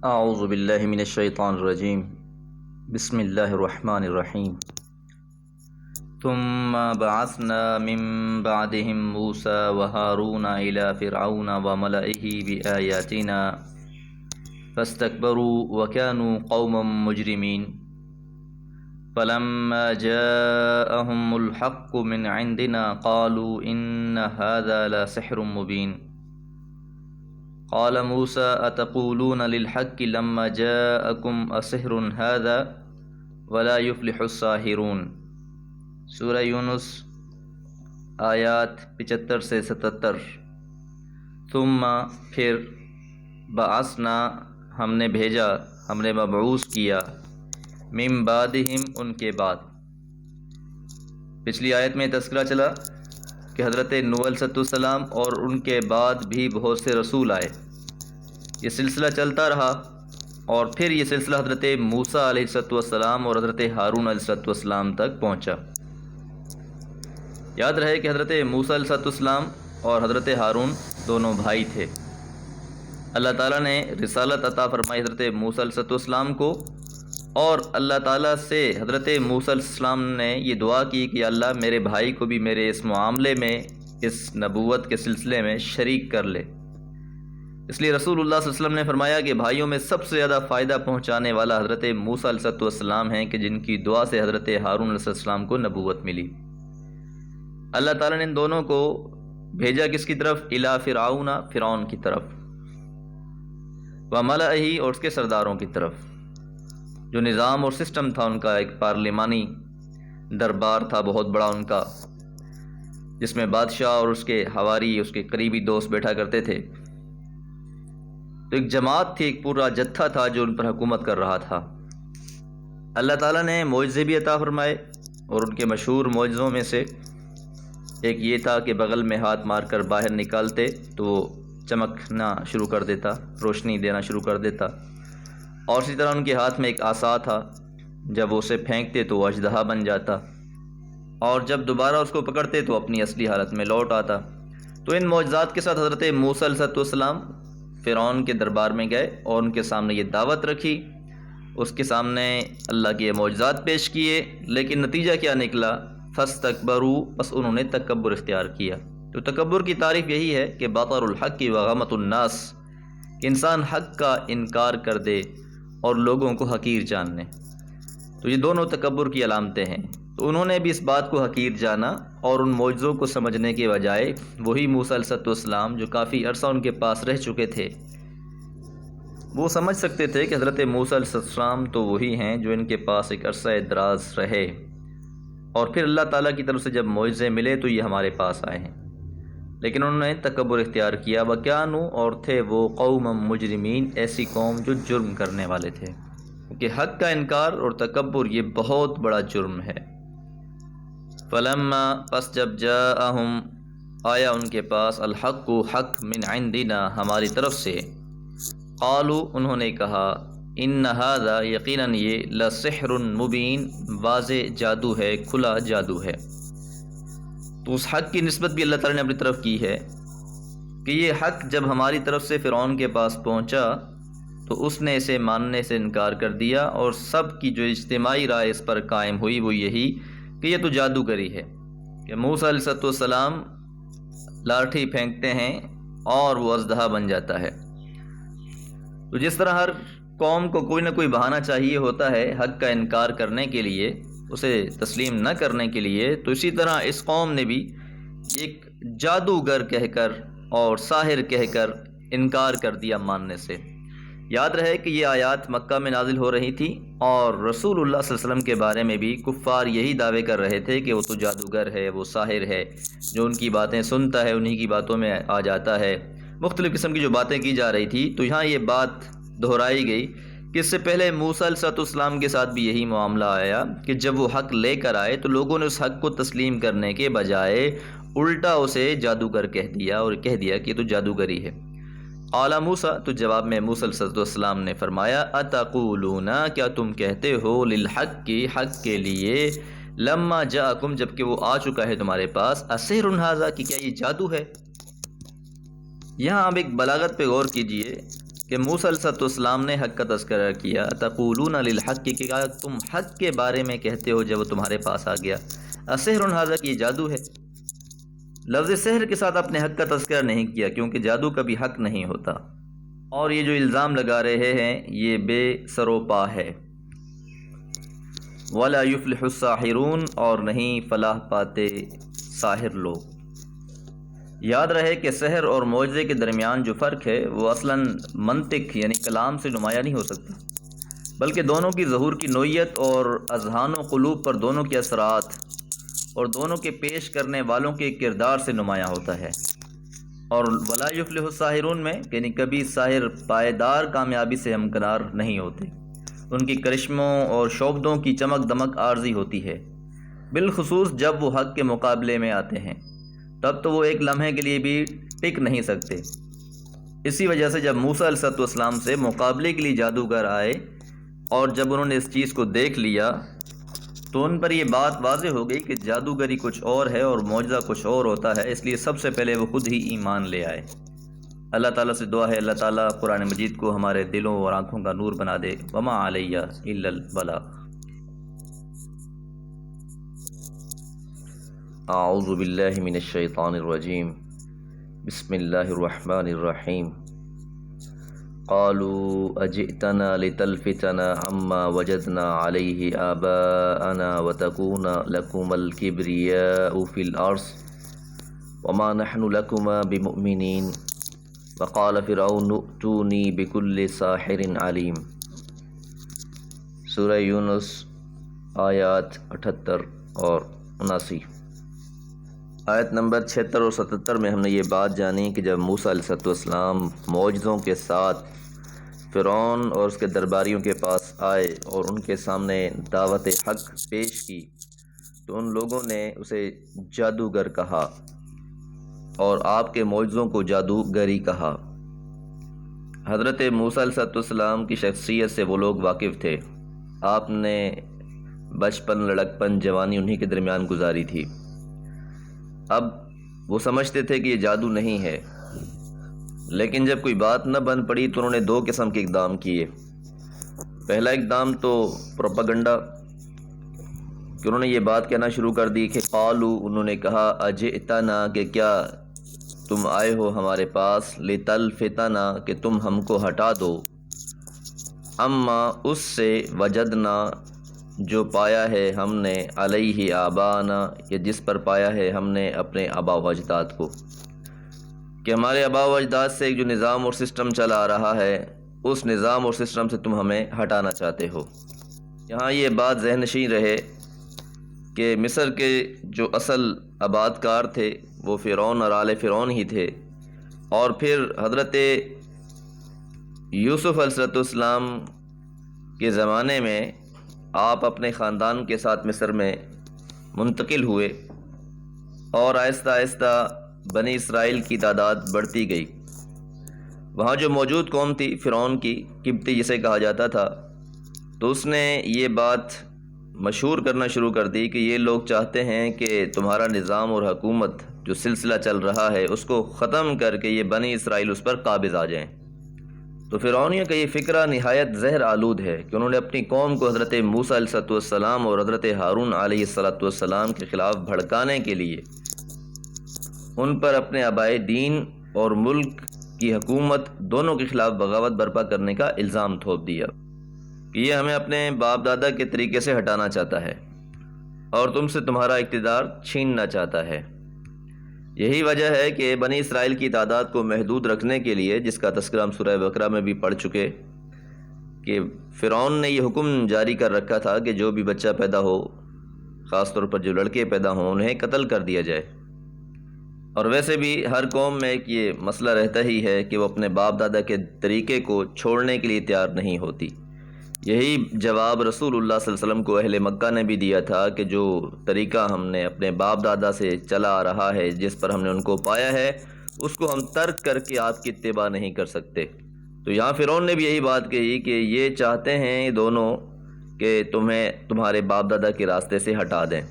اعوذ باللہ من الشیطان الرجیم بسم اللہ الرحمن الرحیم ثم بعثنا من بعدهم موسى وهارون إلى فرعون وملئه بآياتنا فاستكبروا وكانوا قوما مجرمين فلما جاءهم الحق من عندنا قالوا إن هذا لسحر مبين قال موسى أتقولون للحق لما جاءكم أسحر هذا ولا يفلح الساحرون۔ سورہ یونس آیات 75 سے 77۔ ثم پھر بعثنا ہم نے بھیجا، ہم نے مبعوث کیا، من بعدہم ان کے بعد۔ پچھلی آیت میں تذکرہ چلا کہ حضرت نوح علیہ السلام اور ان کے بعد بھی بہت سے رسول آئے، یہ سلسلہ چلتا رہا، اور پھر یہ سلسلہ حضرت موسیٰ علیہ السلام اور حضرت ہارون علیہ السلام تک پہنچا۔ یاد رہے کہ حضرت موسیٰ علیہ السلام اور حضرت ہارون دونوں بھائی تھے۔ اللہ تعالیٰ نے رسالت عطا فرمائی حضرت موسیٰ علیہ السلام کو، اور اللہ تعالیٰ سے حضرت موسیٰ علیہ السلام نے یہ دعا کی کہ اللہ میرے بھائی کو بھی میرے اس معاملے میں، اس نبوت کے سلسلے میں شریک کر لے۔ اس لیے رسول اللہ صلی اللہ علیہ وسلم نے فرمایا کہ بھائیوں میں سب سے زیادہ فائدہ پہنچانے والا حضرت موسیٰ علیہ السلام ہیں، کہ جن کی دعا سے حضرت ہارون علیہ السلام کو نبوت ملی۔ اللہ تعالیٰ نے ان دونوں کو بھیجا کس کی طرف؟ الی فرعون، فرعون کی طرف، وملئہ اور اس کے سرداروں کی طرف۔ جو نظام اور سسٹم تھا ان کا، ایک پارلیمانی دربار تھا بہت بڑا ان کا، جس میں بادشاہ اور اس کے حواری، اس کے قریبی دوست بیٹھا کرتے تھے۔ تو ایک جماعت تھی، ایک پورا جتھا تھا جو ان پر حکومت کر رہا تھا۔ اللہ تعالیٰ نے معجزے بھی عطا فرمائے، اور ان کے مشہور معجزوں میں سے ایک یہ تھا کہ بغل میں ہاتھ مار کر باہر نکالتے تو وہ چمکنا شروع کر دیتا، روشنی دینا شروع کر دیتا۔ اور اسی طرح ان کے ہاتھ میں ایک عصا تھا، جب وہ اسے پھینکتے تو وہ اژدہا بن جاتا، اور جب دوبارہ اس کو پکڑتے تو اپنی اصلی حالت میں لوٹ آتا۔ تو ان معجزات کے ساتھ حضرت موسیٰ علیہ السلام فرعون کے دربار میں گئے اور ان کے سامنے یہ دعوت رکھی، اس کے سامنے اللہ کے معجزات پیش کیے، لیکن نتیجہ کیا نکلا؟ فاستکبروا، بس انہوں نے تکبر اختیار کیا۔ تو تکبر کی تعریف یہی ہے کہ بطر الحق وغمط الناس، کہ انسان حق کا انکار کر دے اور لوگوں کو حقیر جاننے۔ تو یہ دونوں تکبر کی علامتیں ہیں۔ تو انہوں نے بھی اس بات کو حقیر جانا، اور ان معجزوں کو سمجھنے کے بجائے وہی موسیٰ علیہ السلام جو کافی عرصہ ان کے پاس رہ چکے تھے، وہ سمجھ سکتے تھے کہ حضرت موسیٰ علیہ السلام تو وہی ہیں جو ان کے پاس ایک عرصہ دراز رہے، اور پھر اللہ تعالیٰ کی طرف سے جب معجزے ملے تو یہ ہمارے پاس آئے ہیں۔ لیکن انہوں نے تکبر اختیار کیا، وَكَانُوا، اور تھے وہ قوم مجرمین، ایسی قوم جو جرم کرنے والے تھے، کیونکہ حق کا انکار اور تکبر یہ بہت بڑا جرم ہے۔ فَلَمَّا، پس جب جاءہم، آیا ان کے پاس، الحق، حق، من عندنا، ہماری طرف سے، قالوا، انہوں نے کہا، ان ھذا، یقیناً یہ، لسحر مبین، واضح جادو ہے، کھلا جادو ہے۔ تو اس حق کی نسبت بھی اللہ تعالیٰ نے اپنی طرف کی ہے کہ یہ حق جب ہماری طرف سے فرعون کے پاس پہنچا تو اس نے اسے ماننے سے انکار کر دیا، اور سب کی جو اجتماعی رائے اس پر قائم ہوئی وہ یہی کہ یہ تو جادوگری ہے، کہ موسیٰ علیہ السلام لاٹھی پھینکتے ہیں اور وہ اژدہا بن جاتا ہے۔ تو جس طرح ہر قوم کو کوئی نہ کوئی بہانہ چاہیے ہوتا ہے حق کا انکار کرنے کے لیے، اسے تسلیم نہ کرنے کے لیے، تو اسی طرح اس قوم نے بھی ایک جادوگر کہہ کر اور ساحر کہہ کر انکار کر دیا ماننے سے۔ یاد رہے کہ یہ آیات مکہ میں نازل ہو رہی تھی، اور رسول اللہ صلی اللہ علیہ وسلم کے بارے میں بھی کفار یہی دعوے کر رہے تھے کہ وہ تو جادوگر ہے، وہ ساحر ہے، جو ان کی باتیں سنتا ہے انہی کی باتوں میں آ جاتا ہے۔ مختلف قسم کی جو باتیں کی جا رہی تھی، تو یہاں یہ بات دہرائی گئی کہ اس سے پہلے موسیٰ علیہ السلام کے ساتھ بھی یہی معاملہ آیا کہ جب وہ حق لے کر آئے تو لوگوں نے اس حق کو تسلیم کرنے کے بجائے الٹا اسے جادوگر کہہ دیا، اور کہہ دیا کہ یہ تو جادوگری ہے۔ قال موسیٰ، تو جواب میں موسیٰ علیہ السلام نے فرمایا، اتقولون، کیا تم کہتے ہو، للحق، کی حق کے لیے، لما جاءکم، جب کہ وہ آ چکا ہے تمہارے پاس، اسحر ھذا، کہ کیا یہ جادو ہے؟ یہاں آپ ایک بلاغت پہ غور کیجئے کہ موسیٰ علیہ السلام نے حق کا تذکرہ کیا، تقولون للحق، کہ کہا تم حق کے بارے میں کہتے ہو جب وہ تمہارے پاس آ گیا، اسحر ھذا، کہ یہ جادو ہے۔ لفظ سحر کے ساتھ اپنے حق کا تذکرہ نہیں کیا، کیونکہ جادو کبھی حق نہیں ہوتا، اور یہ جو الزام لگا رہے ہیں یہ بے سر و پا ہے۔ وَلَا يُفْلِحُ السَّاحِرُونَ، اور نہیں فلاح پاتے ساحر لوگ۔ یاد رہے کہ سحر اور معجزے کے درمیان جو فرق ہے وہ اصلاً منطق یعنی کلام سے نمایاں نہیں ہو سکتا، بلکہ دونوں کی ظہور کی نوعیت اور اذہان و قلوب پر دونوں کے اثرات اور دونوں کے پیش کرنے والوں کے کردار سے نمایاں ہوتا ہے۔ اور ولا یفلح الساحرون میں یعنی کبھی ساحر پائیدار کامیابی سے ہمکنار نہیں ہوتے، ان کی کرشموں اور شعبدوں کی چمک دمک عارضی ہوتی ہے، بالخصوص جب وہ حق کے مقابلے میں آتے ہیں، تب تو وہ ایک لمحے کے لیے بھی ٹک نہیں سکتے۔ اسی وجہ سے جب موسیٰ علیہ السلام سے مقابلے کے لیے جادوگر آئے اور جب انہوں نے اس چیز کو دیکھ لیا تو ان پر یہ بات واضح ہو گئی کہ جادوگری کچھ اور ہے اور معجزہ کچھ اور ہوتا ہے، اس لیے سب سے پہلے وہ خود ہی ایمان لے آئے۔ اللہ تعالیٰ سے دعا ہے اللہ تعالیٰ قرآن مجید کو ہمارے دلوں اور آنکھوں کا نور بنا دے۔ وما علیہ الا البلاغ۔ اعوذ باللہ من الشیطان الرجیم، بسم اللہ الرحمن الرحیم۔ قالوا اجئتنا لتلفتنا عما وجدنا علیہ آباءنا وتکون لکم الکبریاء فی الارض وما نحن لکما بمؤمنین وقال فرعون ائتونی بکل ساحر علیم۔ سورہ یونس آیات 78 اور 79۔ آیت نمبر 76 اور 77 میں ہم نے یہ بات جانی کہ جب موسیٰ علیہ السلام معجزوں کے ساتھ فرعون اور اس کے درباریوں کے پاس آئے اور ان کے سامنے دعوت حق پیش کی تو ان لوگوں نے اسے جادوگر کہا اور آپ کے معجزوں کو جادوگری کہا۔ حضرت موسیٰ علیہ السلام کی شخصیت سے وہ لوگ واقف تھے، آپ نے بچپن، لڑکپن، جوانی انہی کے درمیان گزاری تھی۔ اب وہ سمجھتے تھے کہ یہ جادو نہیں ہے، لیکن جب کوئی بات نہ بن پڑی تو انہوں نے دو قسم کے اقدام کیے۔ پہلا اقدام تو پروپیگنڈا، کہ انہوں نے یہ بات کہنا شروع کر دی کہ قالو، انہوں نے کہا اجئتنا، کہ کیا تم آئے ہو ہمارے پاس، لتلفتنا، کہ تم ہم کو ہٹا دو، اما اس سے، وجدنا، جو پایا ہے ہم نے، علیہ آبانا، یہ جس پر پایا ہے ہم نے اپنے آبا و اجداد کو، کہ ہمارے آبا و اجداد سے ایک جو نظام اور سسٹم چلا آ رہا ہے اس نظام اور سسٹم سے تم ہمیں ہٹانا چاہتے ہو۔ یہاں یہ بات ذہن نشین رہے کہ مصر کے جو اصل آباد کار تھے وہ فرعون اور آل فرعون ہی تھے، اور پھر حضرت یوسف علیہ السلام کے زمانے میں آپ اپنے خاندان کے ساتھ مصر میں منتقل ہوئے اور آہستہ آہستہ بنی اسرائیل کی تعداد بڑھتی گئی۔ وہاں جو موجود قوم تھی فرعون کی، قبطی جسے کہا جاتا تھا، تو اس نے یہ بات مشہور کرنا شروع کر دی کہ یہ لوگ چاہتے ہیں کہ تمہارا نظام اور حکومت جو سلسلہ چل رہا ہے اس کو ختم کر کے یہ بنی اسرائیل اس پر قابض آ جائیں۔ تو فرعونیوں کا یہ فکرہ نہایت زہر آلود ہے کہ انہوں نے اپنی قوم کو حضرت موسیٰ علیہ السلام اور حضرت ہارون علیہ السلام کے خلاف بھڑکانے کے لیے ان پر اپنے آبائے دین اور ملک کی حکومت دونوں کے خلاف بغاوت برپا کرنے کا الزام تھوپ دیا کہ یہ ہمیں اپنے باپ دادا کے طریقے سے ہٹانا چاہتا ہے اور تم سے تمہارا اقتدار چھیننا چاہتا ہے۔ یہی وجہ ہے کہ بنی اسرائیل کی تعداد کو محدود رکھنے کے لیے، جس کا تذکرہ ہم سورہ بقرہ میں بھی پڑھ چکے، کہ فرعون نے یہ حکم جاری کر رکھا تھا کہ جو بھی بچہ پیدا ہو، خاص طور پر جو لڑکے پیدا ہوں، انہیں قتل کر دیا جائے۔ اور ویسے بھی ہر قوم میں ایک یہ مسئلہ رہتا ہی ہے کہ وہ اپنے باپ دادا کے طریقے کو چھوڑنے کے لیے تیار نہیں ہوتی۔ یہی جواب رسول اللہ صلی اللہ علیہ وسلم کو اہل مکہ نے بھی دیا تھا کہ جو طریقہ ہم نے اپنے باپ دادا سے چلا آ رہا ہے، جس پر ہم نے ان کو پایا ہے، اس کو ہم ترک کر کے آپ کی اتباع نہیں کر سکتے۔ تو یہاں فرعون نے بھی یہی بات کہی کہ یہ چاہتے ہیں دونوں کہ تمہیں تمہارے باپ دادا کے راستے سے ہٹا دیں۔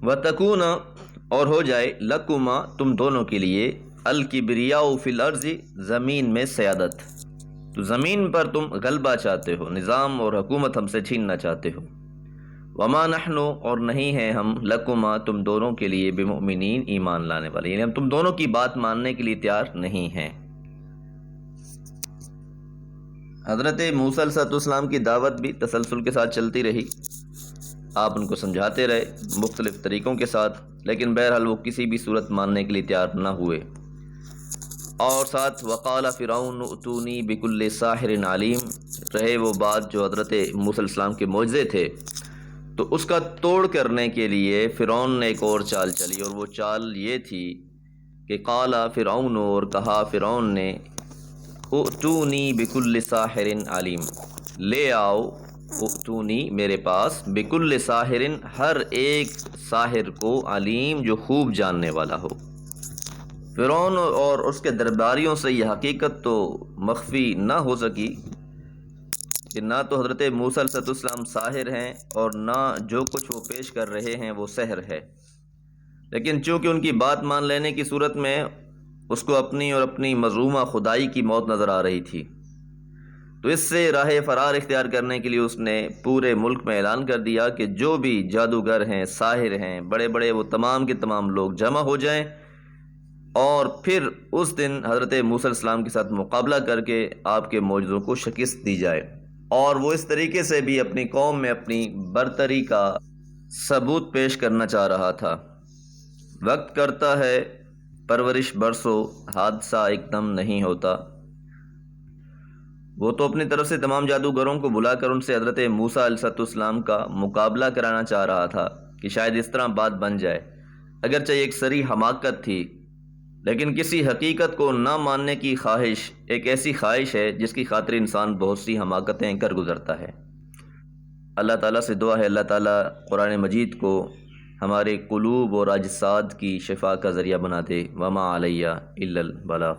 وَتَكُونَ، اور ہو جائے، لَكُمَا، تم دونوں کے لیے، الکبریاء فی الارض، زمین میں سیادت، تو زمین پر تم غلبہ چاہتے ہو، نظام اور حکومت ہم سے چھیننا چاہتے ہو۔ وما نحن، اور نہیں ہیں ہم، لکما، تم دونوں کے لیے، بمؤمنین، ایمان لانے والے، یعنی ہم تم دونوں کی بات ماننے کے لیے تیار نہیں ہیں۔ حضرت موسیٰ علیہ السلام کی دعوت بھی تسلسل کے ساتھ چلتی رہی، آپ ان کو سمجھاتے رہے مختلف طریقوں کے ساتھ، لیکن بہرحال وہ کسی بھی صورت ماننے کے لیے تیار نہ ہوئے۔ اور ساتھ وقال فرعون اتونی بکل ساحر علیم، رہے وہ بات جو حضرت موسیٰ علیہ السلام کے معجزے تھے، تو اس کا توڑ کرنے کے لیے فرعون نے ایک اور چال چلی، اور وہ چال یہ تھی کہ قال فرعون، اور کہا فرعون نے، اتونی بکل ساحر علیم، لے آؤ، اتونی میرے پاس، بکل ساحر، ہر ایک ساحر کو، علیم جو خوب جاننے والا ہو۔ فرعون اور اس کے درباریوں سے یہ حقیقت تو مخفی نہ ہو سکی کہ نہ تو حضرت موسیٰ علیہ السلام ساحر ہیں، اور نہ جو کچھ وہ پیش کر رہے ہیں وہ سحر ہے، لیکن چونکہ ان کی بات مان لینے کی صورت میں اس کو اپنی اور اپنی مظلومہ خدائی کی موت نظر آ رہی تھی، تو اس سے راہ فرار اختیار کرنے کے لیے اس نے پورے ملک میں اعلان کر دیا کہ جو بھی جادوگر ہیں، ساحر ہیں، بڑے بڑے، وہ تمام کے تمام لوگ جمع ہو جائیں، اور پھر اس دن حضرت موسیٰ علیہ السلام کے ساتھ مقابلہ کر کے آپ کے معجزوں کو شکست دی جائے۔ اور وہ اس طریقے سے بھی اپنی قوم میں اپنی برتری کا ثبوت پیش کرنا چاہ رہا تھا۔ وقت کرتا ہے پرورش برسوں، حادثہ ایک دم نہیں ہوتا۔ وہ تو اپنی طرف سے تمام جادوگروں کو بلا کر ان سے حضرت موسیٰ علیہ السلام کا مقابلہ کرانا چاہ رہا تھا کہ شاید اس طرح بات بن جائے، اگرچہ ایک صریح حماقت تھی، لیکن کسی حقیقت کو نہ ماننے کی خواہش ایک ایسی خواہش ہے جس کی خاطر انسان بہت سی حماقتیں کر گزرتا ہے۔ اللہ تعالیٰ سے دعا ہے اللہ تعالیٰ قرآن مجید کو ہمارے قلوب اور اجساد کی شفا کا ذریعہ بنا دے۔ وما علیہ الا البلاغ۔